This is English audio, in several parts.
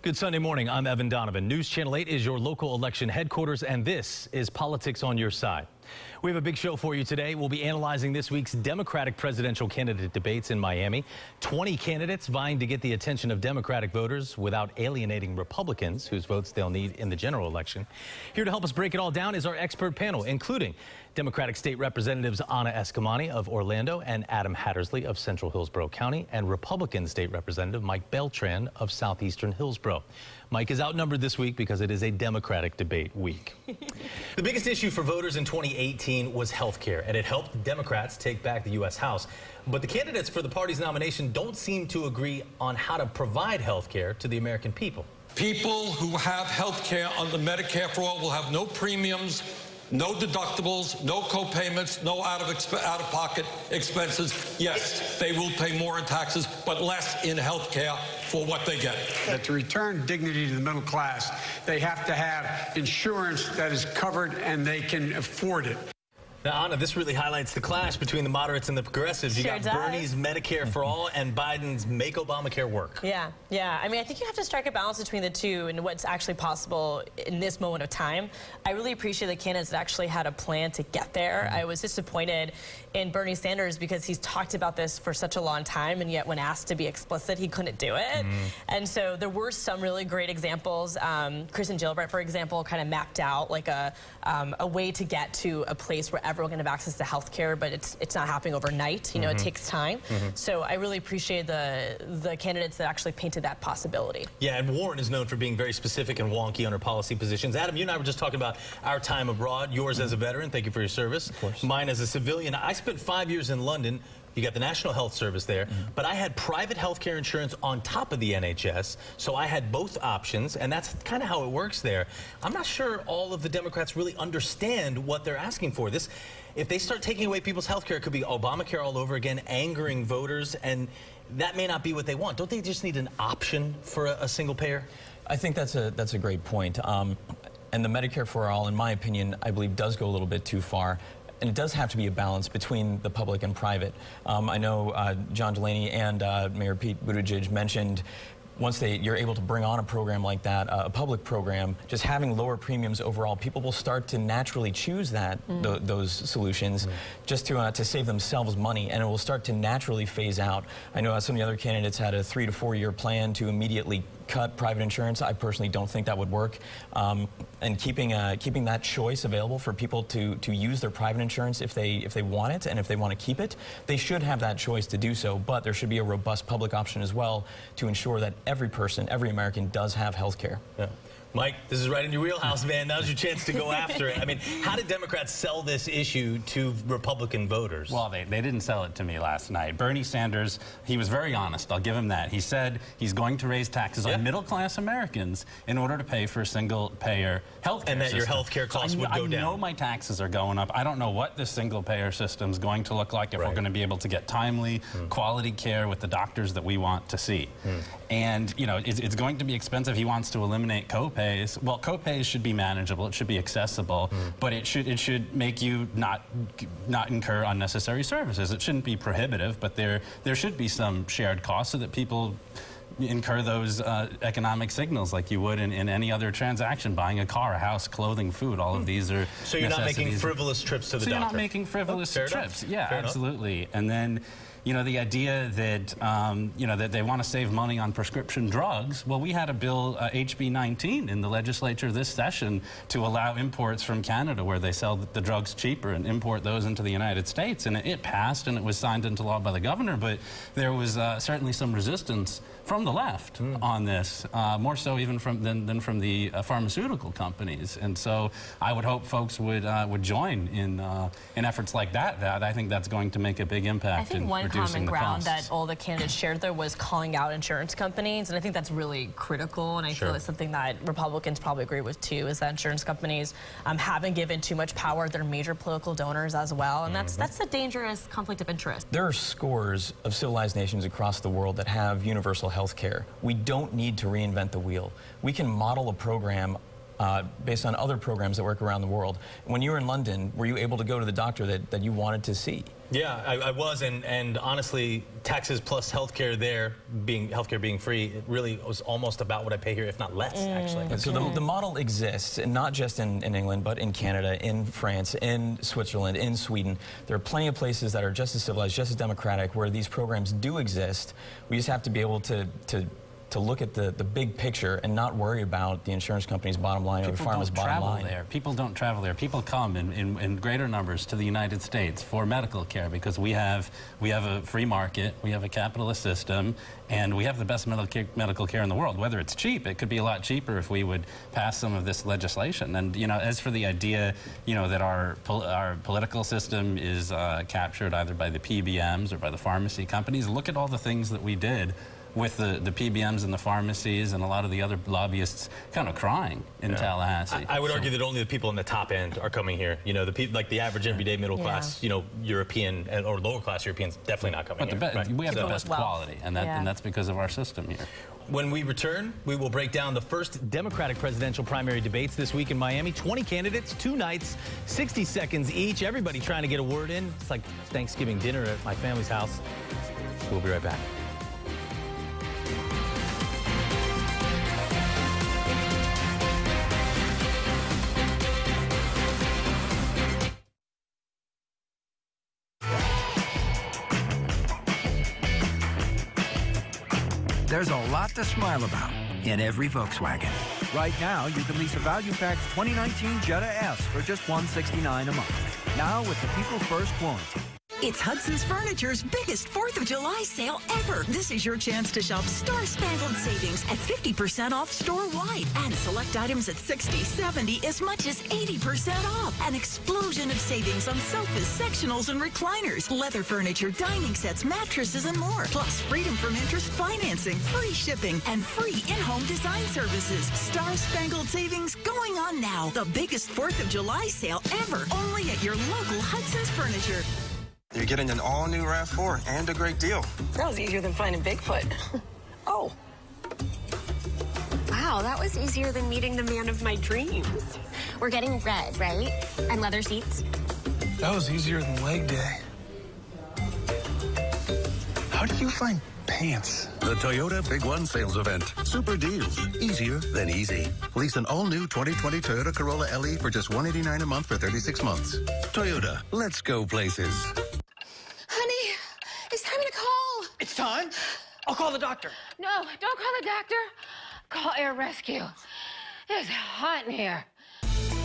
Good Sunday morning. I'm Evan Donovan. News Channel 8 is your local election headquarters, and this is Politics on Your Side. We have a big show for you today. We'll be analyzing this week's Democratic presidential candidate debates in Miami. 20 candidates vying to get the attention of Democratic voters without alienating Republicans, whose votes they'll need in the general election. Here to help us break it all down is our expert panel, including Democratic State Representatives Anna Eskamani of Orlando and Adam Hattersley of Central Hillsborough County, and Republican State Representative Mike Beltran of Southeastern Hillsborough. Mike is outnumbered this week because it is a Democratic debate week. The biggest issue for voters in 2018 was health care, and it helped Democrats take back the U.S. House. But the candidates for the party's nomination don't seem to agree on how to provide health care to the American people. People who have health care under Medicare for All will have no premiums, no deductibles, no co-payments, no out-of-pocket expenses. Yes, they will pay more in taxes, but less in health care for what they get. That to return dignity to the middle class, they have to have insurance that is covered and they can afford it. Now, Anna, this really highlights the clash between the moderates and the progressives. You got Bernie's Medicare for All and Biden's Make Obamacare Work. Yeah. I mean, I think you have to strike a balance between the two and what's actually possible in this moment of time. I really appreciate the candidates that actually had a plan to get there. I was disappointed in Bernie Sanders because he's talked about this for such a long time, and yet when asked to be explicit, he couldn't do it. And so there were some really great examples. Kirsten Gillibrand, for example, kind of mapped out like a way to get to a place where everyone can have access to health care, but it's not happening overnight. You know, it takes time. So I really appreciate the candidates that actually painted that possibility. Yeah, and Warren is known for being very specific and wonky on her policy positions. Adam, you and I were just talking about our time abroad. Yours as a veteran, thank you for your service. Of course. Mine as a civilian. I spent 5 years in London. You got the National Health Service there, but I had private health care insurance on top of the NHS, so I had both options, and that's kind of how it works there. I'm not sure all of the Democrats really understand what they're asking for. If they start taking away people's health care, it could be Obamacare all over again, angering voters, and that may not be what they want. Don't they just need an option for a single payer? I think that's a great point. And the Medicare for All, in my opinion, I believe does go a little bit too far. And it does have to be a balance between the public and private. I know John Delaney and Mayor Pete Buttigieg mentioned once you're able to bring on a program like that, a public program, just having lower premiums overall, people will start to naturally choose those solutions just to save themselves money, and it will start to naturally phase out. I know some of the other candidates had a 3 to 4 year plan to immediately cut private insurance. I personally don't think that would work. And keeping that choice available for people to use their private insurance if they want it and if they want to keep it, they should have that choice to do so. But there should be a robust public option as well to ensure that every person, every American does have health care. Yeah. Mike, this is right in your wheelhouse, man. Now's your chance to go after it. I mean, how did Democrats sell this issue to Republican voters? Well, they didn't sell it to me last night. Bernie Sanders, he was very honest. I'll give him that. He said he's going to raise taxes on middle-class Americans in order to pay for single-payer health care. And that your health care costs would go down. I know my taxes are going up. I don't know what this single-payer system is going to look like if we're going to be able to get timely, quality care with the doctors that we want to see. And, you know, it's going to be expensive. He wants to eliminate co-pays. Well, co-pays should be manageable. It should be accessible, but it should make you not incur unnecessary services. It shouldn't be prohibitive, but there should be some shared costs so that people incur those economic signals like you would in any other transaction, buying a car, a house, clothing, food. All of these are So you're not making frivolous trips to the doctor? So you're not making frivolous trips. Yeah, fair absolutely. Enough. And then, you know, the idea that, you know, that they want to save money on prescription drugs. Well, we had a bill, HB 19, in the legislature this session to allow imports from Canada where they sell the drugs cheaper and import those into the United States. And it passed and it was signed into law by the governor, but there was certainly some resistance from the left on this, more so even than from the pharmaceutical companies. And so I would hope folks would join in efforts like that. I think that's going to make a big impact in reducing the costs. I think one common ground that all the candidates shared there was calling out insurance companies, and I think that's really critical, and I feel it's something that Republicans probably agree with too, is that insurance companies haven't given too much power to their major political donors as well, and that's a dangerous conflict of interest. There are scores of civilized nations across the world that have universal health care. We don't need to reinvent the wheel. We can model a program based on other programs that work around the world. When you were in London, were you able to go to the doctor that you wanted to see? Yeah, I was, and honestly, taxes plus healthcare being free, it really was almost about what I pay here, if not less, actually. And so the model exists, and not just in England, but in Canada, in France, in Switzerland, in Sweden. There are plenty of places that are just as civilized, just as democratic, where these programs do exist. We just have to be able to look at the big picture and not worry about the insurance company's bottom line or the farmer's bottom line. People don't travel there. People come in greater numbers to the United States for medical care because we have a free market, we have a capitalist system, and we have the best medical care in the world. Whether it's cheap, it could be a lot cheaper if we would pass some of this legislation. And as for the idea, that our political system is captured either by the PBMs or by the pharmacy companies, look at all the things that we did with the PBMs and the pharmacies and a lot of the other lobbyists kind of crying in Tallahassee. I would argue that only the people in the top end are coming here. The people, like the average everyday middle class, European or lower class Europeans, definitely not coming here. But we have the best quality, and that's because of our system here. When we return, we will break down the first Democratic presidential primary debates this week in Miami. 20 candidates, 2 nights, 60 seconds each. Everybody trying to get a word in. It's like Thanksgiving dinner at my family's house. We'll be right back. There's a lot to smile about in every Volkswagen. Right now, you can lease a value-packed 2019 Jetta S for just $169 a month. Now with the People First warranty. It's Hudson's Furniture's biggest 4th of July sale ever. This is your chance to shop star-spangled savings at 50% off store-wide and select items at 60, 70, as much as 80% off. An explosion of savings on sofas, sectionals, and recliners, leather furniture, dining sets, mattresses, and more. Plus freedom from interest financing, free shipping, and free in-home design services. Star-spangled savings going on now. The biggest 4th of July sale ever. Only at your local Hudson's Furniture. You're getting an all-new RAV4 and a great deal. That was easier than finding Bigfoot. Oh. Wow, that was easier than meeting the man of my dreams. We're getting red, right? And leather seats. That was easier than leg day. How do you find pants? The Toyota Big One sales event. Super deals. Easier than easy. Lease an all-new 2020 Toyota Corolla LE for just $189 a month for 36 months. Toyota, let's go places. Honey, it's time to call. It's time? I'll call the doctor. No, don't call the doctor. Call Air Rescue. It's hot in here.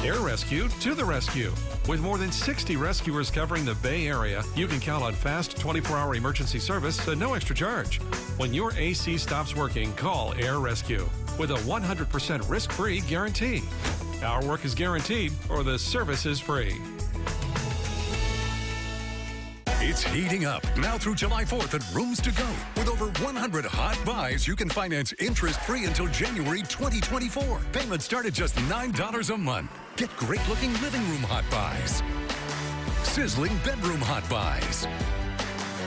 Air Rescue to the rescue. With more than 60 rescuers covering the Bay Area, you can count on fast 24-hour emergency service at no extra charge. When your AC stops working, call Air Rescue with a 100% risk-free guarantee. Our work is guaranteed or the service is free. It's heating up now through July 4th at Rooms to Go. With over 100 hot buys, you can finance interest-free until January 2024. Payments start at just $9 a month. Get great-looking living room hot buys. Sizzling bedroom hot buys.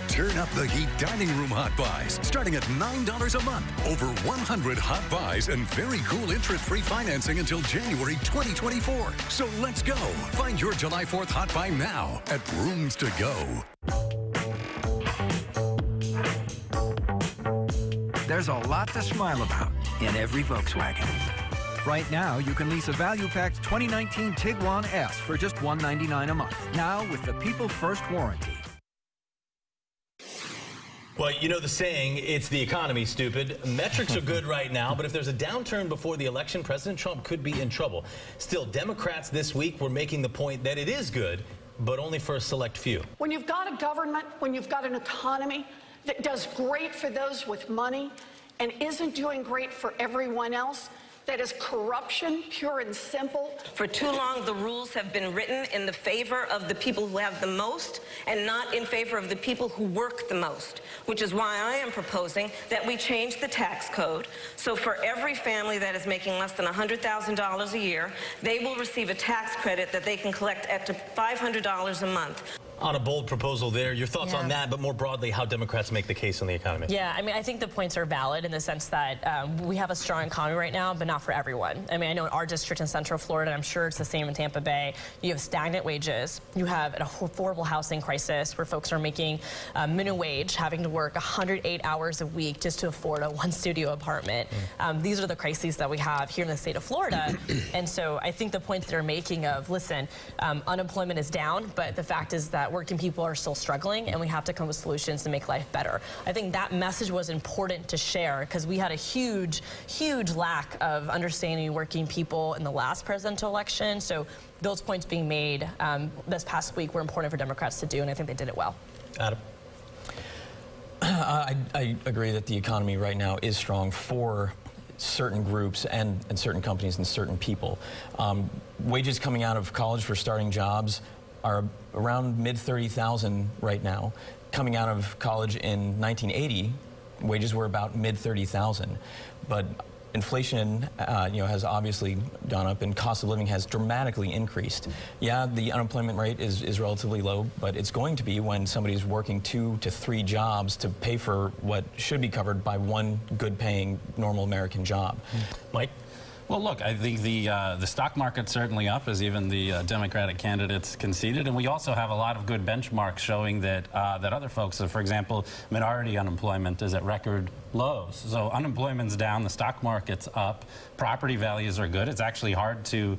Turn up the heat dining room hot buys, starting at $9 a month. Over 100 hot buys and very cool interest-free financing until January 2024. So let's go. Find your July 4th hot buy now at Rooms to Go. There's a lot to smile about in every Volkswagen. Right now, you can lease a value-packed 2019 Tiguan S for just $199 a month. Now with the People First warranty. Well, you know the saying, it's the economy, stupid. Metrics are good right now, but if there's a downturn before the election, President Trump could be in trouble. Still, Democrats this week were making the point that it is good, but only for a select few. When you've got a government, when you've got an economy that does great for those with money and isn't doing great for everyone else, that is corruption, pure and simple. For too long, the rules have been written in the favor of the people who have the most and not in favor of the people who work the most, which is why I am proposing that we change the tax code. So for every family that is making less than $100,000 a year, they will receive a tax credit that they can collect up to $500 a month. On a bold proposal there. Your thoughts on that, but more broadly, how Democrats make the case on the economy? Yeah, I mean, I think the points are valid in the sense that we have a strong economy right now, but not for everyone. I mean, I know in our district in Central Florida, I'm sure it's the same in Tampa Bay, you have stagnant wages, you have an affordable housing crisis where folks are making minimum wage, having to work 108 hours a week just to afford a one-studio apartment. These are the crises that we have here in the state of Florida. And so I think the points they're making of, listen, unemployment is down, but the fact is that working people are still struggling, and we have to come with solutions to make life better. I think that message was important to share because we had a huge lack of understanding working people in the last presidential election. So those points being made this past week were important for Democrats to do, and I think they did it well. Adam? I agree that the economy right now is strong for certain groups and certain companies and certain people. Wages coming out of college for starting jobs are around mid-30,000 right now. Coming out of college in 1980, wages were about mid-30,000. But inflation, has obviously gone up, and cost of living has dramatically increased. Yeah, the unemployment rate is relatively low, but it's going to be when somebody's working 2 to 3 jobs to pay for what should be covered by one good-paying, normal American job. Mike? Well, look, I think the stock market's certainly up, as even the Democratic candidates conceded, and we also have a lot of good benchmarks showing that that other folks, for example, minority unemployment is at record lows. So unemployment's down, the stock market's up, property values are good. It's actually hard to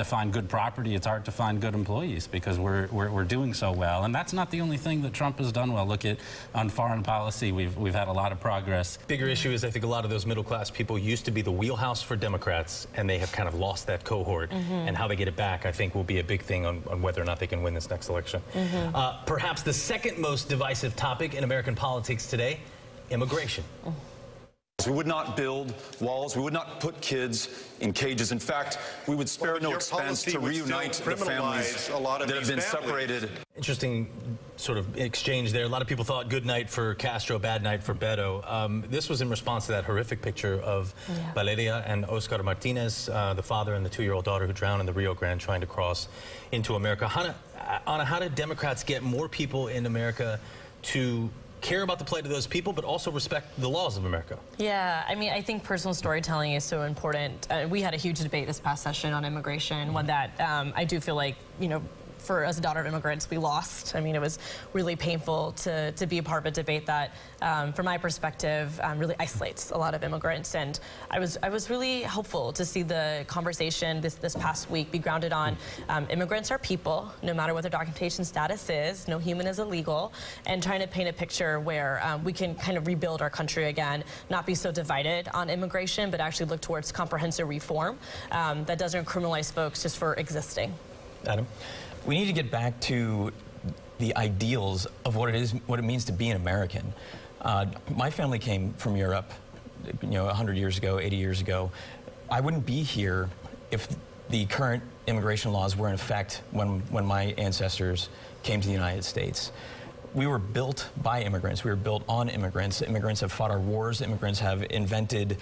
find good property. It's hard to find good employees because we're doing so well. And that's not the only thing that Trump has done well. Look at on foreign policy, we've had a lot of progress. Bigger issue is I think a lot of those middle class people used to be the wheelhouse for Democrats, and they have kind of lost that cohort. And how they get it back, I think, will be a big thing on whether or not they can win this next election. Perhaps the second most divisive topic in American politics today, immigration. We would not build walls. We would not put kids in cages. In fact, we would spare no expense to reunite the families that have been separated. Interesting sort of exchange there. A lot of people thought good night for Castro, bad night for Beto. This was in response to that horrific picture of Valeria and Oscar Martinez, the father and the 2-year-old daughter who drowned in the Rio Grande trying to cross into America. Anna, how did Democrats get more people in America to care about the plight of those people, but also respect the laws of America? Yeah, I mean, I think personal storytelling is so important. We had a huge debate this past session on immigration, one that I do feel like, as a daughter of immigrants, we lost. I mean, it was really painful to be a part of a debate that, from my perspective, really isolates a lot of immigrants. And I was really hopeful to see the conversation this past week be grounded on immigrants are people, no matter what their documentation status is. No human is illegal, and trying to paint a picture where we can kind of rebuild our country again, not be so divided on immigration, but actually look towards comprehensive reform that doesn't criminalize folks just for existing. Adam? We need to get back to the ideals of what it means to be an American. My family came from Europe, 100 years ago, 80 years ago. I wouldn't be here if the current immigration laws were in effect when my ancestors came to the United States. We were built by immigrants. We were built on immigrants. Immigrants have fought our wars. Immigrants have invented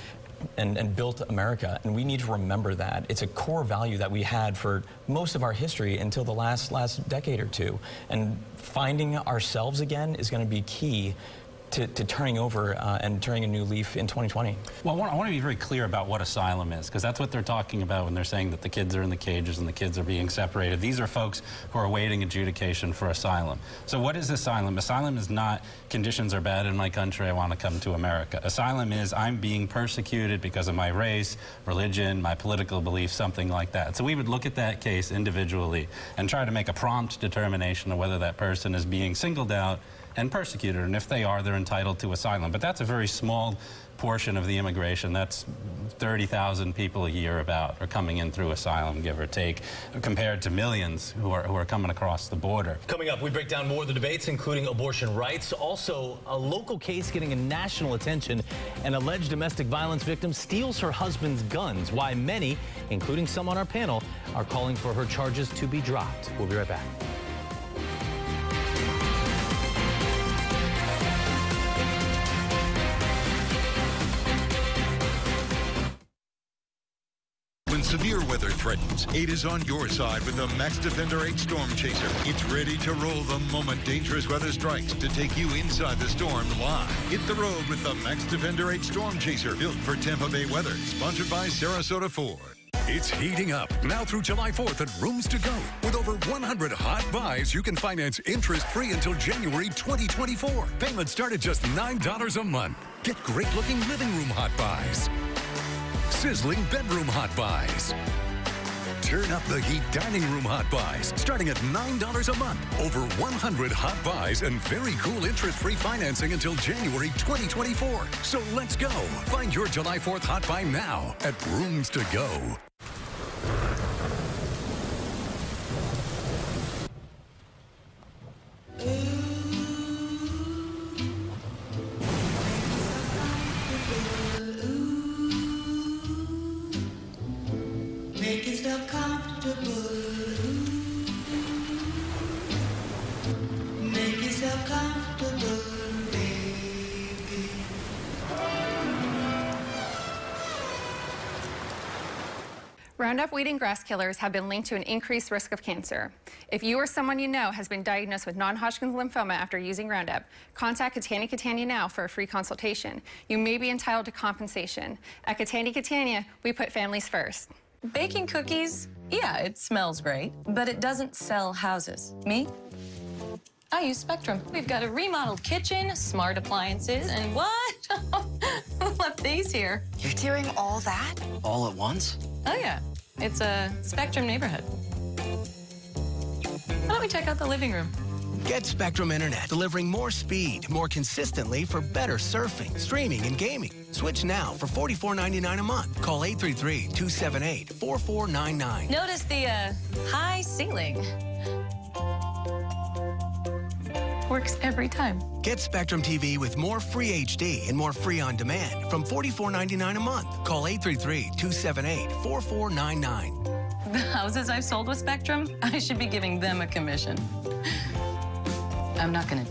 and built America, and we need to remember that. It's a core value that we had for most of our history until the last decade or two. And finding ourselves again is going to be key to turning over and turning a new leaf in 2020. Well, I want to be very clear about what asylum is, because that's what they're talking about when they're saying that the kids are in the cages and the kids are being separated. These are folks who are awaiting adjudication for asylum. So what is asylum? Asylum is not conditions are bad in my country, I want to come to America. Asylum is I'm being persecuted because of my race, religion, my political beliefs, something like that. So we would look at that case individually and try to make a prompt determination of whether that person is being singled out and persecuted, and if they are, they're entitled to asylum. But that's a very small portion of the immigration. That's 30,000 people a year about are coming in through asylum, give or take, compared to millions who are coming across the border. Coming up, we break down more of the debates, including abortion rights. Also, a local case getting a national attention. An alleged domestic violence victim steals her husband's guns. Why many, including some on our panel, are calling for her charges to be dropped. We'll be right back. Severe weather threatens. 8 is on your side with the Max Defender 8 Storm Chaser. It's ready to roll the moment dangerous weather strikes to take you inside the storm live. Hit the road with the Max Defender 8 Storm Chaser, built for Tampa Bay weather. Sponsored by Sarasota Ford. It's heating up now through July 4th at Rooms to Go. With over 100 hot buys, you can finance interest-free until January 2024. Payments start at just $9 a month. Get great-looking living room hot buys. Sizzling bedroom hot buys. Turn up the heat dining room hot buys, starting at $9 a month. Over 100 hot buys and very cool interest-free financing until January 2024. So let's go. Find your July 4th hot buy now at Rooms to Go. Make yourself comfortable. Make yourself comfortable, baby. Roundup weed and grass killers have been linked to an increased risk of cancer. If you or someone you know has been diagnosed with non-Hodgkin's lymphoma after using Roundup, contact Catania Catania now for a free consultation. You may be entitled to compensation. At Catania Catania, we put families first. Baking cookies, yeah, it smells great, but it doesn't sell houses. Me? I use Spectrum. We've got a remodeled kitchen, smart appliances, and what? Who left these here? You're doing all that? All at once? Oh, yeah. It's a Spectrum neighborhood. Why don't we check out the living room? Get Spectrum Internet, delivering more speed, more consistently for better surfing, streaming, and gaming. Switch now for $44.99 a month. Call 833-278-4499. Notice the high ceiling. Works every time. Get Spectrum TV with more free HD and more free on demand from $44.99 a month. Call 833-278-4499. The houses I've sold with Spectrum, I should be giving them a commission. I'm not going to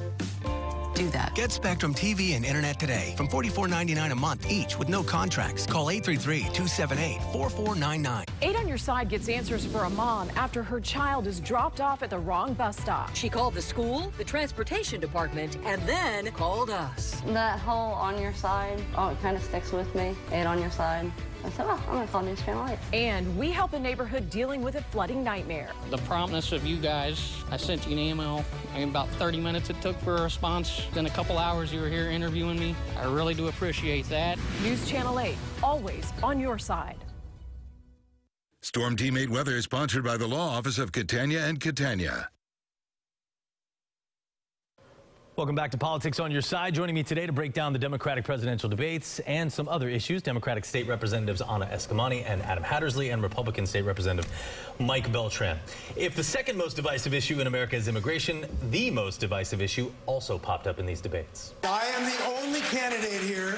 do that. Get Spectrum TV and Internet today from $44.99 a month each with no contracts. Call 833-278-4499. 8 on Your Side gets answers for a mom after her child is dropped off at the wrong bus stop. She called the school, the transportation department, and then called us. That whole On Your Side, oh, it kind of sticks with me. 8 on Your Side. I said, oh, I'm going to call News Channel 8. And we help a neighborhood dealing with a flooding nightmare. The promptness of you guys, I sent you an email. In about 30 minutes it took for a response. Then a couple hours you were here interviewing me. I really do appreciate that. News Channel 8, always on your side. Storm Team 8 Weather is sponsored by the Law Office of Catania and Catania. Welcome back to Politics on Your Side. Joining me today to break down the Democratic presidential debates and some other issues, Democratic State Representatives Anna Eskamani and Adam Hattersley, and Republican State Representative Mike Beltran. If the second most divisive issue in America is immigration, the most divisive issue also popped up in these debates. I am the only candidate here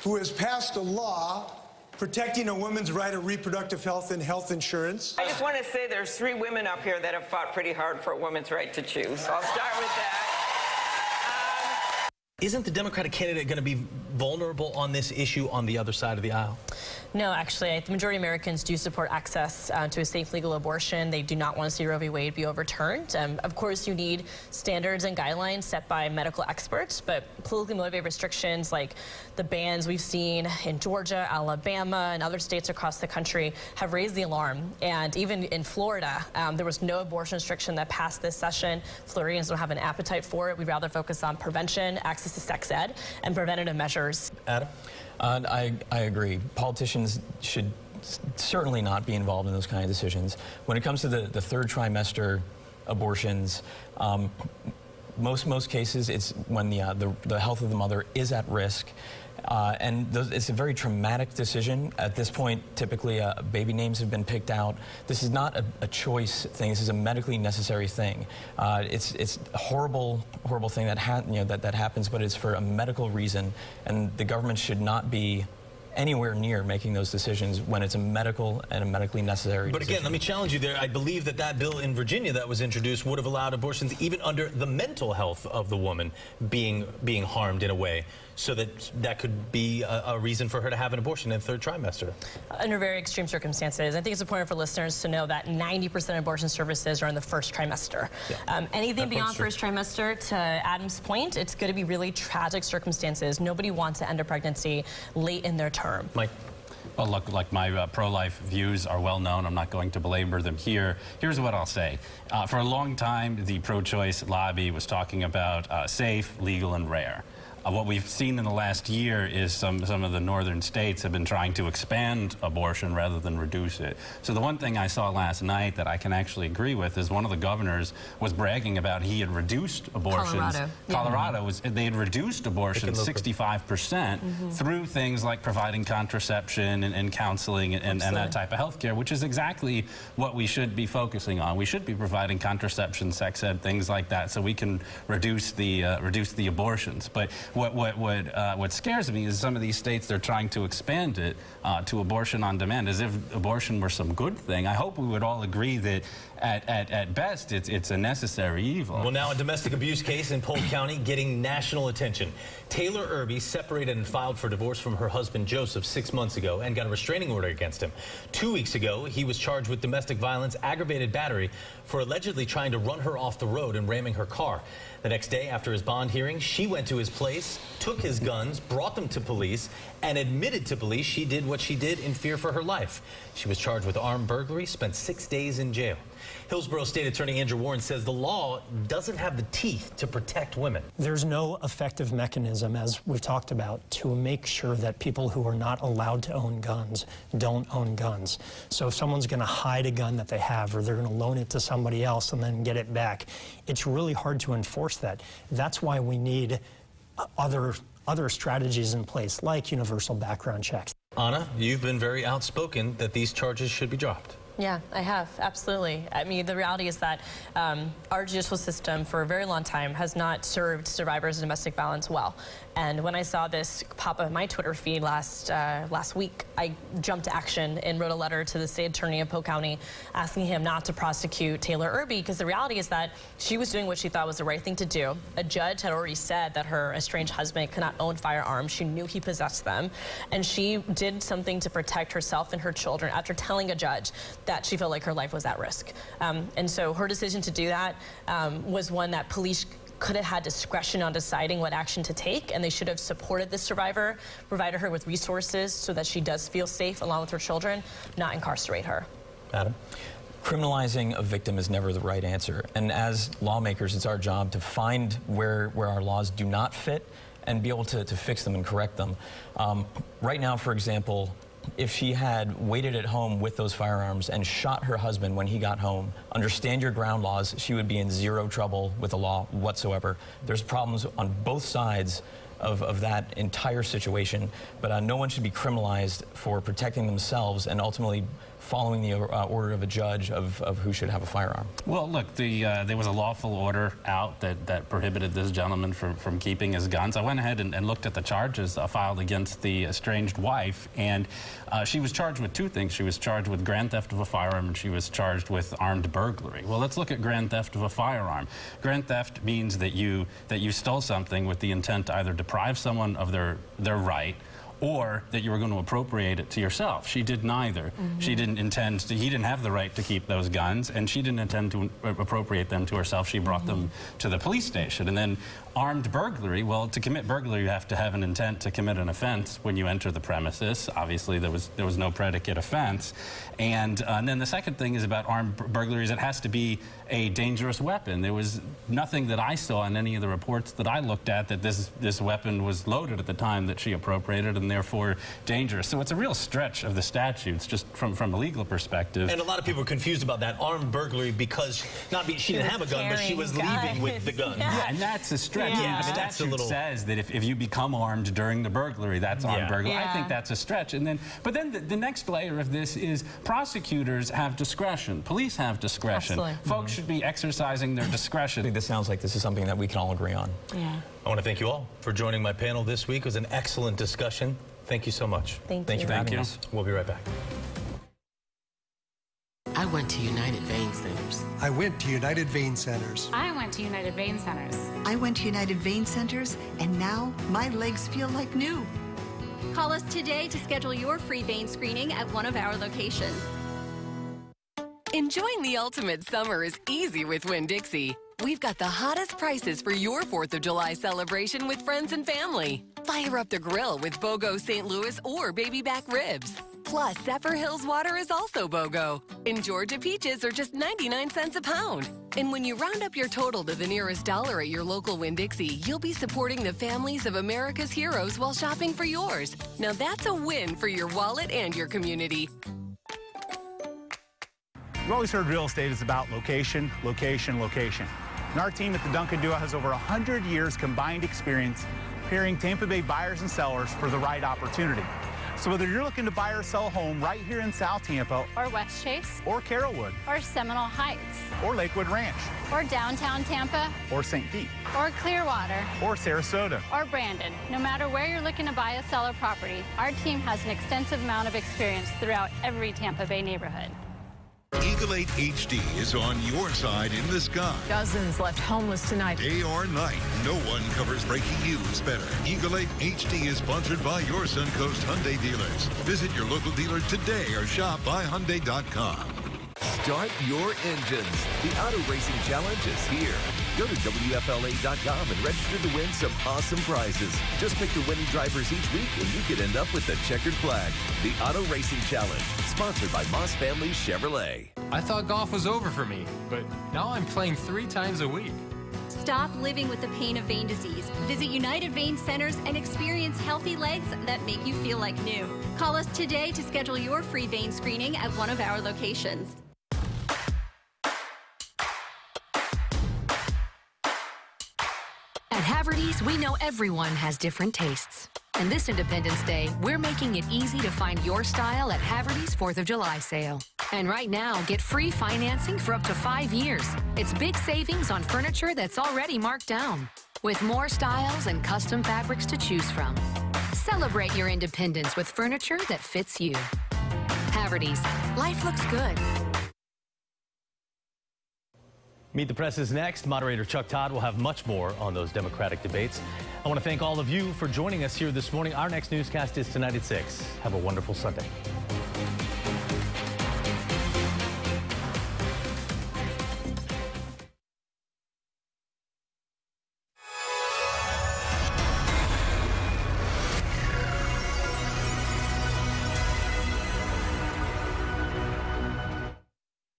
who has passed a law protecting a woman's right to reproductive health and health insurance. I just want to say there's 3 women up here that have fought pretty hard for a woman's right to choose. So I'll start with that. Isn't the Democratic candidate going to be vulnerable on this issue on the other side of the aisle? No, actually, the majority of Americans do support access to a safe legal abortion. They do not want to see Roe v. Wade be overturned. Of course, you need standards and guidelines set by medical experts, but politically motivated restrictions like the bans we've seen in Georgia, Alabama, and other states across the country have raised the alarm. And even in Florida, there was no abortion restriction that passed this session. Floridians don't have an appetite for it. We'd rather focus on prevention, access to sex ed, and preventative measures. Adam? I agree. Politicians should certainly not be involved in those kind of decisions. When it comes to the third trimester abortions, most cases it's when the health of the mother is at risk. And it's a very traumatic decision. At this point, typically baby names have been picked out. This is not a choice thing. This is a medically necessary thing. It's a horrible thing that happens, but it's for a medical reason, and the government should not be anywhere near making those decisions when it's a medical and a medically necessary But decision. again, let me challenge you there. I believe that that bill in Virginia that was introduced would have allowed abortions even under the mental health of the woman being harmed in a way, so that could be a reason for her to have an abortion in the third trimester. Under very extreme circumstances. I think it's important for listeners to know that 90% of abortion services are in the first trimester. Yeah. Anything beyond first trimester, to Adam's point, it's going to be really tragic circumstances. Nobody wants to end a pregnancy late in their term. Mike? Well, look, like my pro-life views are well known. I'm not going to belabor them here. Here's what I'll say. For a long time, the pro-choice lobby was talking about safe, legal, and rare. What we've seen in the last year is some of the northern states have been trying to expand abortion rather than reduce it. So the one thing I saw last night that I can actually agree with is one of the governors was bragging about he had reduced abortions. Colorado they had reduced abortions 65% through things like providing contraception and counseling and that type of health care, which is exactly what we should be focusing on. We should be providing contraception, sex ed, things like that, so we can reduce the abortions. But what scares me is some of these states, they're trying to expand it to abortion on demand, as if abortion were some good thing. I hope we would all agree that at best it's a necessary evil. Well, now a domestic abuse case in Polk County getting national attention. Taylor Irby separated and filed for divorce from her husband Joseph 6 months ago and got a restraining order against him. 2 weeks ago, he was charged with domestic violence, aggravated battery, for allegedly trying to run her off the road and ramming her car. The next day, after his bond hearing, she went to his place, took his guns, brought them to police, and admitted to police she did what she did in fear for her life. She was charged with armed burglary, spent 6 days in jail. Hillsborough State Attorney Andrew Warren says the law doesn't have the teeth to protect women. There's no effective mechanism, as we've talked about, to make sure that people who are not allowed to own guns don't own guns. So if someone's going to hide a gun that they have, or they're going to loan it to somebody else and then get it back, it's really hard to enforce that. That's why we need other strategies in place, like universal background checks. Anna, you've been very outspoken that these charges should be dropped. Yeah, I have, absolutely. I mean, the reality is that our judicial system for a very long time has not served survivors of domestic violence well. And when I saw this pop up on my Twitter feed last week, I jumped to action and wrote a letter to the state attorney of Polk County asking him not to prosecute Taylor Irby, because the reality is that she was doing what she thought was the right thing to do. A judge had already said that her estranged husband could not own firearms. She knew he possessed them. And she did something to protect herself and her children after telling a judge that she felt like her life was at risk. And so her decision to do that was one that police could have had discretion on deciding what action to take, and they should have supported the survivor, provided her with resources so that she does feel safe along with her children, not incarcerate her. Adam? Criminalizing a victim is never the right answer. And as lawmakers, it's our job to find where our laws do not fit and be able to fix them and correct them. Right now, for example, if she had waited at home with those firearms and shot her husband when he got home, under stand your ground laws, she would be in zero trouble with the law whatsoever. There's problems on both sides of that entire situation, but no one should be criminalized for protecting themselves and ultimately following the order of a judge of who should have a firearm. Well, look, there was a lawful order out that prohibited this gentleman from keeping his guns. I went ahead and looked at the charges filed against the estranged wife, and she was charged with two things. She was charged with grand theft of a firearm, and she was charged with armed burglary. Well, let's look at grand theft of a firearm. Grand theft means that you stole something with the intent to either deprive someone of their right, or that you were going to appropriate it to yourself. She did neither. She didn't intend to, he didn't have the right to keep those guns, and she didn't intend to appropriate them to herself. She brought them to the police station. And then armed burglary, well, to commit burglary, you have to have an intent to commit an offense when you enter the premises. Obviously, there was no predicate offense. And then the second thing is about armed burglaries, it has to be a dangerous weapon. There was nothing that I saw in any of the reports that I looked at that this weapon was loaded at the time that she appropriated and therefore dangerous. So it's a real stretch of the statutes just from a legal perspective. And a lot of people are confused about that armed burglary because she didn't have a gun, but she was leaving with the gun. Yeah, and that's a stretch. Yeah, the statute says that if you become armed during the burglary, that's armed burglary. I think that's a stretch. And then, but then the next layer of this is prosecutors have discretion. Police have discretion. Absolutely. Folks should be exercising their discretion. I think this sounds like this is something that we can all agree on. Yeah. I want to thank you all for joining my panel this week. It was an excellent discussion. Thank you so much. Thank you for having us. We'll be right back. I went to United Vein Centers. I went to United Vein Centers. I went to United Vein Centers. I went to United Vein Centers, and now my legs feel like new. Call us today to schedule your free vein screening at one of our locations. Enjoying the ultimate summer is easy with Winn-Dixie. We've got the hottest prices for your 4th of July celebration with friends and family. Fire up the grill with BOGO St. Louis or baby back ribs. Plus, Zephyrhills water is also BOGO. And Georgia peaches are just 99 cents a pound. And when you round up your total to the nearest dollar at your local Winn-Dixie, you'll be supporting the families of America's heroes while shopping for yours. Now that's a win for your wallet and your community. We've always heard real estate is about location, location, location. And our team at the Duncan Duo has over 100 years combined experience pairing Tampa Bay buyers and sellers for the right opportunity. So whether you're looking to buy or sell a home right here in South Tampa, or West Chase, or Carrollwood, or Seminole Heights, or Lakewood Ranch, or downtown Tampa, or St. Pete, or Clearwater, or Sarasota, or Brandon, no matter where you're looking to buy or sell a property, our team has an extensive amount of experience throughout every Tampa Bay neighborhood. Eagle 8 HD is on your side in the sky. Dozens left homeless tonight. Day or night, no one covers breaking news better. Eagle 8 HD is sponsored by your Suncoast Hyundai dealers. Visit your local dealer today or shop buyhyundai.com. Start your engines. The Auto Racing Challenge is here. Go to WFLA.com and register to win some awesome prizes. Just pick the winning drivers each week and you could end up with the checkered flag. The Auto Racing Challenge, sponsored by Moss Family Chevrolet. I thought golf was over for me, but now I'm playing 3 times a week. Stop living with the pain of vein disease. Visit United Vein Centers and experience healthy legs that make you feel like new. Call us today to schedule your free vein screening at one of our locations. At Haverty's, we know everyone has different tastes. And this Independence Day, we're making it easy to find your style at Haverty's 4th of July sale. And right now, get free financing for up to 5 years. It's big savings on furniture that's already marked down, with more styles and custom fabrics to choose from. Celebrate your independence with furniture that fits you. Haverty's, life looks good. Meet the Press is next. Moderator Chuck Todd will have much more on those Democratic debates. I want to thank all of you for joining us here this morning. Our next newscast is tonight at 6. Have a wonderful Sunday.